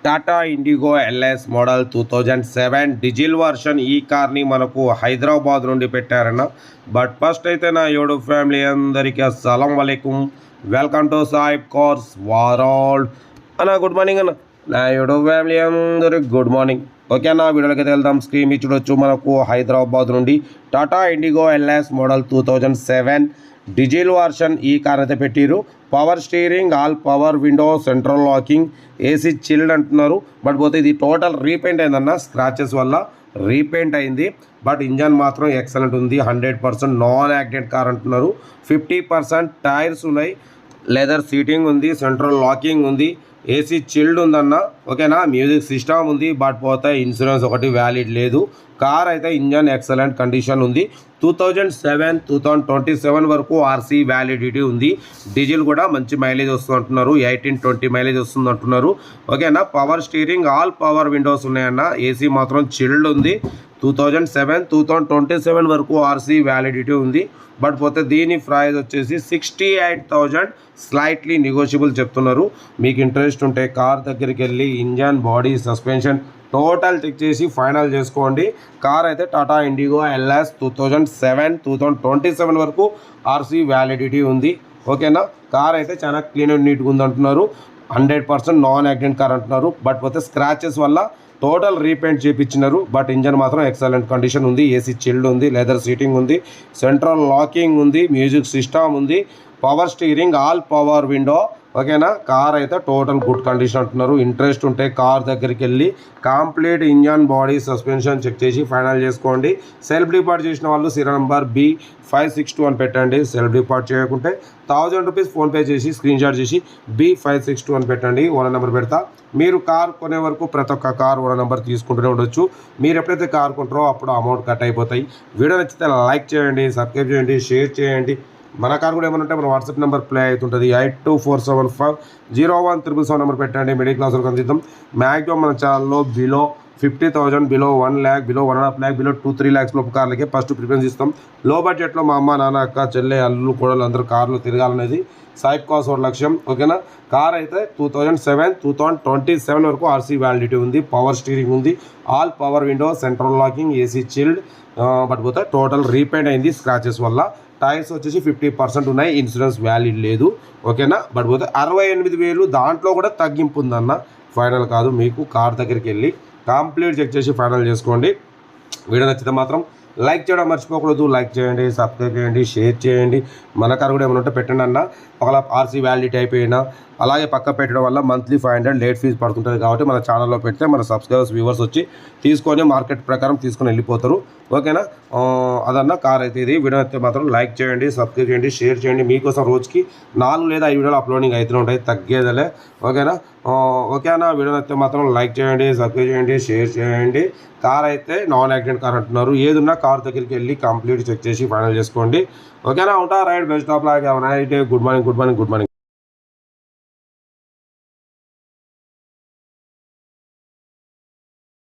Tata Indigo LS model 2007 diesel version ఈ కార్ని మనకు హైదరాబాద్ నుండి పెట్టారన్న. బట్ ఫస్ట్ అయితే నా యూట్యూబ్ ఫ్యామిలీ అందరికీ అస్సలం వలైకుం, welcome to Saib cars world అన్న. గుడ్ మార్నింగ్ అన్న. నా యూట్యూబ్ ఫ్యామిలీ అందరికి గుడ్ మార్నింగ్. ఓకే అన్న, వీడియోకి వెళ్దాం. స్క్రీన్ మీద చూడొచ్చు, మనకు హైదరాబాద్ నుండి Tata Indigo LS model 2007 diesel version ఈ కార్ అయితే పెట్టిరు. Power steering, all power window, central locking, AC chilled అంటున్నారు. బట్ పోతే ఇది టోటల్ రీపెయింట్ అయిందన్న, స్క్రాచెస్ వల్ల రీపెయింట్ అయింది. బట్ ఇంజన్ మాత్రం ఎక్సలెంట్ ఉంది. 100% నాన్ యాక్సిడెంట్ కార్ అంటున్నారు. 50% టైర్స్ ఉన్నాయి, లెదర్ సీటింగ్ ఉంది, సెంట్రల్ లాకింగ్ ఉంది, ఏసీ చిల్డ్ ఉందన్న. ఓకేనా, మ్యూజిక్ సిస్టమ్ ఉంది. బట్ పోతే ఇన్సూరెన్స్ ఒకటి వ్యాలిడ్ లేదు. కార్ అయితే ఇంజన్ ఎక్సలెంట్ కండిషన్ ఉంది. 2007 2027 వరకు ఆర్సీ వ్యాలిడిటీ ఉంది. డీజిల్ కూడా మంచి మైలేజ్ వస్తుంది అంటున్నారు. 18-20 మైలేజ్ వస్తుంది అంటున్నారు. ఓకేనా, power steering, all power Windows ఉన్నాయన్న. ఏసీ మాత్రం చిల్డ్ ఉంది. 2007 2027 వరకు ఆర్సీ వ్యాలిడిటీ ఉంది. బట్ పోతే దీని ప్రైస్ వచ్చేసి 68,000 స్లైట్లీ నెగోషియబుల్ చెప్తున్నారు. మీకు ఇంట్రెస్ట్ ఉంటే కార్ దగ్గరికి వెళ్ళి engine, body, suspension total check చేసి ఫైనల్ చేసుకోండి. కార్ అయితే టాటా ఇండిగో ఎల్ఎస్ 2007 2027 వరకు ఆర్సీ వ్యాలిడిటీ ఉంది. ఓకేనా, కార్ అయితే చాలా క్లీన్ అండ్ నీట్గా ఉంది అంటున్నారు. 100% నాన్ యాక్సిడెంట్ కార్ అంటున్నారు. బట్ పోతే స్క్రాచెస్ వల్ల టోటల్ రీపెయింట్ చేయించినారు. బట్ ఇంజన్ మాత్రం ఎక్సలెంట్ కండిషన్ ఉంది. ఏసీ చిల్డ్ ఉంది, లెదర్ సీటింగ్ ఉంది, సెంట్రల్ లాకింగ్ ఉంది, మ్యూజిక్ సిస్టమ్ ఉంది, power steering, all power window. ఓకేనా, కార్ అయితే టోటల్ గుడ్ కండిషన్ అంటున్నారు. ఇంట్రెస్ట్ ఉంటే కార్ దగ్గరికి వెళ్ళి complete engine, body, suspension check చేసి ఫైనల్ చేసుకోండి. సెల్ఫ్ డిపార్ట్ చేసిన వాళ్ళు సీరియల్ నెంబర్ B562 అని పెట్టండి. సెల్ఫ్ డిపార్ట్ చేయకుంటే 1000 రూపీస్ ఫోన్పే చేసి స్క్రీన్ షాట్ చేసి B562 అని పెట్టండి. ఓనర్ నెంబర్ పెడతా. మీరు కార్ కొనే వరకు ప్రతి ఒక్క కార్ ఓనర్ నెంబర్ తీసుకుంటూనే ఉండొచ్చు. మీరు ఎప్పుడైతే కార్ కొంటారో అప్పుడు అమౌంట్ కట్ అయిపోతాయి. వీడియో నచ్చితే లైక్ చేయండి, సబ్స్క్రైబ్ చేయండి, షేర్ చేయండి. మన కార్ కూడా ఏమన్నా ఉంటే మన వాట్సాప్ నెంబర్ ప్లే అవుతుంటుంది. 8247501777 నెంబర్ పెట్టండి. మిడిల్ క్లాస్ వరకు అందిద్దాం. మ్యాక్సిమం మన ఛానల్లో below 50,000, below 1 lakh, below 1.5 lakh, below 2-3 lakhs లోపు కార్లకే ఫస్ట్ ప్రిఫరెన్స్ ఇస్తాం. లో బడ్జెట్లో మా అమ్మ, నాన్న, అక్క, చెల్లె, అల్లు, కోడలు అందరూ కార్లు తిరగాలనేది సాయిబ్ కార్స్ ఒక లక్ష్యం. ఓకేనా, కార్ అయితే 2007 2027 వరకు ఆర్సీ వ్యాలిడిటీ ఉంది. పవర్ స్టీరింగ్ ఉంది, all power window, central locking, AC chilled. But పోతే టోటల్ రీపెయింట్ అయింది స్క్రాచెస్ వల్ల. టైర్స్ వచ్చేసి 50% ఉన్నాయి, ఇన్సూరెన్స్ వ్యాలిడ్ లేదు. ఓకేనా, బట్ పోతే 68,000 దాంట్లో కూడా తగ్గింపు ఉందన్న. ఫైనల్ కాదు, మీకు కార్ దగ్గరికి వెళ్ళి కంప్లీట్ చెక్ చేసి ఫైనల్ చేసుకోండి. వీడియో నచ్చితే మాత్రం లైక్ చేయడం మర్చిపోకూడదు. లైక్ చేయండి, సబ్స్క్రైబ్ చేయండి, షేర్ చేయండి. మన కార్ కూడా ఏమైనా ఉంటే పెట్టండి అన్న. ఒకవేళ ఆర్సీ వ్యాలిడిటీ అయిపోయినా అలాగే పక్క పెట్టడం వల్ల మంత్లీ 500 లేట్ ఫీజు పడుతుంటుంది. కాబట్టి మన ఛానల్లో పెడితే మన సబ్స్క్రైబర్స్, వ్యూవర్స్ వచ్చి తీసుకొని మార్కెట్ ప్రకారం తీసుకొని వెళ్ళిపోతారు. ఓకేనా, అదన్న కార్ అయితే ఇది. వీడియో అయితే మాత్రం లైక్ చేయండి, సబ్స్క్రైబ్ చేయండి, షేర్ చేయండి. మీకోసం రోజుకి 4 లేదా 5 వీడియోలు అప్లోడింగ్ అవుతూనే ఉంటాయి, తగ్గేదలే. ఓకేనా, ఓకేనా. వీడియో అయితే మాత్రం లైక్ చేయండి, సబ్స్క్రైబ్ చేయండి, షేర్ చేయండి. కార్ అయితే నాన్ యాక్సిడెంట్ కార్ అంటున్నారు. ఏదున్నా కార్ దగ్గరికి వెళ్ళి కంప్లీట్ చెక్ చేసి ఫైనల్ చేసుకోండి. ఓకేనా, ఉంటా. Right, best of luck. Night. Good morning, good morning, good morning.